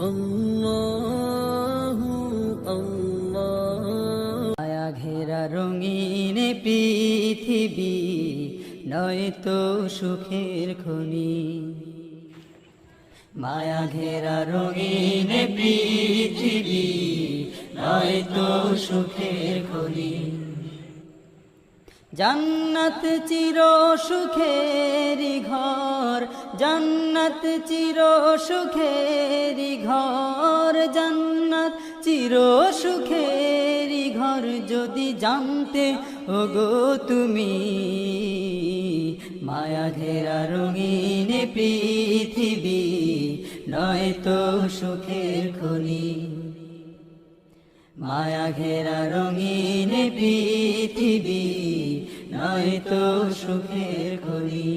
আল্লাহু আল্লাহ। মায়া ঘেরা রঙিন পৃথিবী নয়তো সুখের খনি, মায়া ঘেরা রঙিন পৃথিবী নয়তো সুখের খনি। জান্নাত চির সুখেরি ঘর, জান্নাত চির সুখেরি ঘর, জান্নাত চির সুখেরি ঘর যদি জানতে ওগো তুমি। মায়া ঘেরা রঙিন পৃথিবী নয়তো সুখের খনি, মায়া ঘেরা রঙিন পৃথিবী নয়তো সুখের খনি।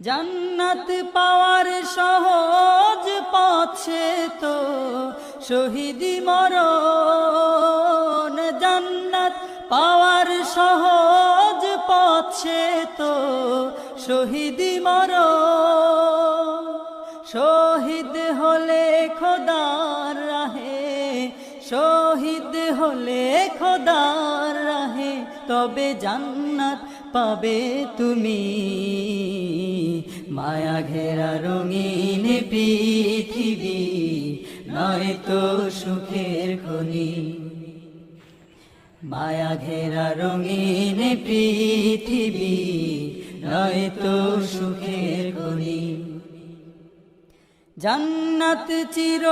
জান্নাত পাওয়ার সহজ পথ সে তো শহীদি মরণ, জান্নাত পাওয়ার সহজ পথ সে তো শহীদি মরণ। শহীদ হলে খোদার রাহে, শহীদ হলে খোদার রাহে তবে জান্নাত পাবে তুমি। মায়া ঘেরা রঙিন পৃথিবী নয়তো সুখের খনি, মায়া ঘেরা রঙিন পৃথিবী নয়তো সুখের খনি। জান্নাত চির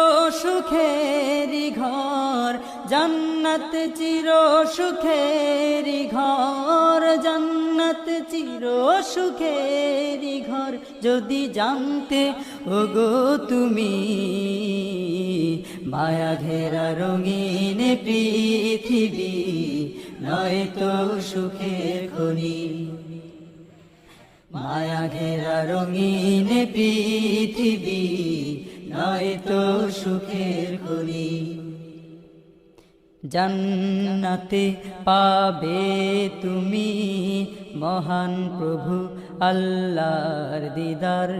সুখেরি ঘর, জান্নাত চির সুখেরি ঘর, জান্নাত চির সুখেরি ঘর যদি জানতে ওগো তুমি। মায়া ঘেরা রঙিন পৃথিবী নয়তো সুখের খনি, মায়া ঘেরা রঙিন পৃথিবী নয়তো সুখের খনি। জান্নাতে পাবে তুমি মহান প্রভু আল্লাহর দিদার,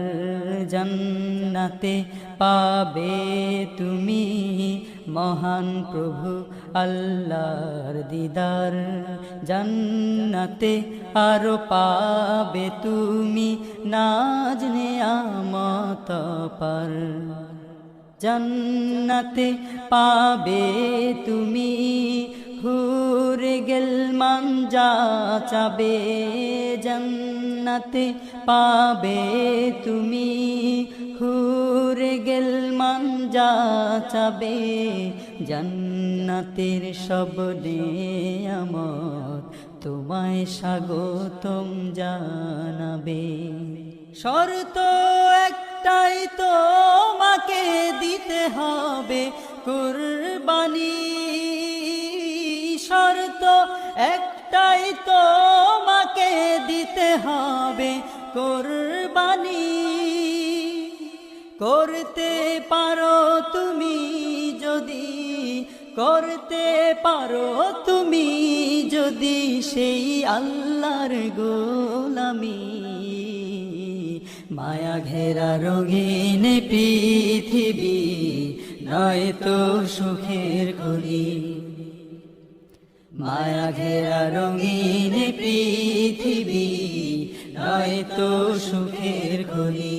জান্নাতে পাবে তুমি মহান প্রভু আল্লাহর দিদার। জান্নাতে আরো পাবে তুমি নাজ নেয়ামত পার, জান্নাতে পাবে তুমি হুরে গেলমান যা চাবে, জান্নাতে পাবে তুমি হুরে গেলমান যা চাবে। জান্নাতের সব নেয়ামত তোমায় স্বাগতম জানাবে। শর্ত একটাই তোমাকে দিতে হবে কুরবানি, শর্ত একটাই তোমাকে দিতে হবে কুরবানি। করতে পারো তুমি যদি, করতে পারো তুমি যদি সেই আল্লাহর গোলামি। মায়া ঘেরা রঙিন পৃথিবী নয়তো সুখের খনি, মায়া ঘেরা রঙিন পৃথিবী নয়তো সুখের খনি।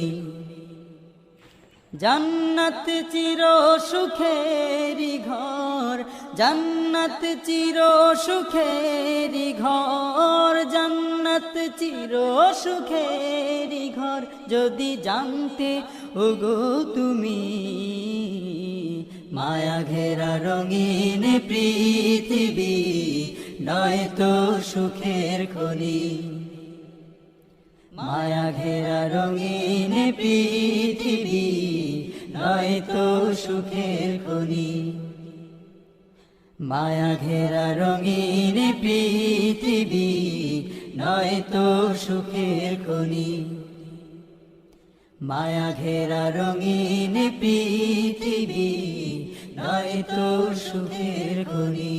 জান্নাত চির সুখেরি ঘর, জান্নাত চির সুখেরি ঘর, জান্নাত চির সুখেরি ঘর যদি জানতে ওগো তুমি। মায়া ঘেরা রঙিন পৃথিবী নয়তো সুখের খনি, মায়া ঘেরা রঙিন পৃথিবী নয়তো সুখের খনি, মায়া ঘেরা রঙিন পৃথিবী নয়তো সুখের খনি, মায়া ঘেরা রঙিন পৃথিবী নয়তো সুখের খনি।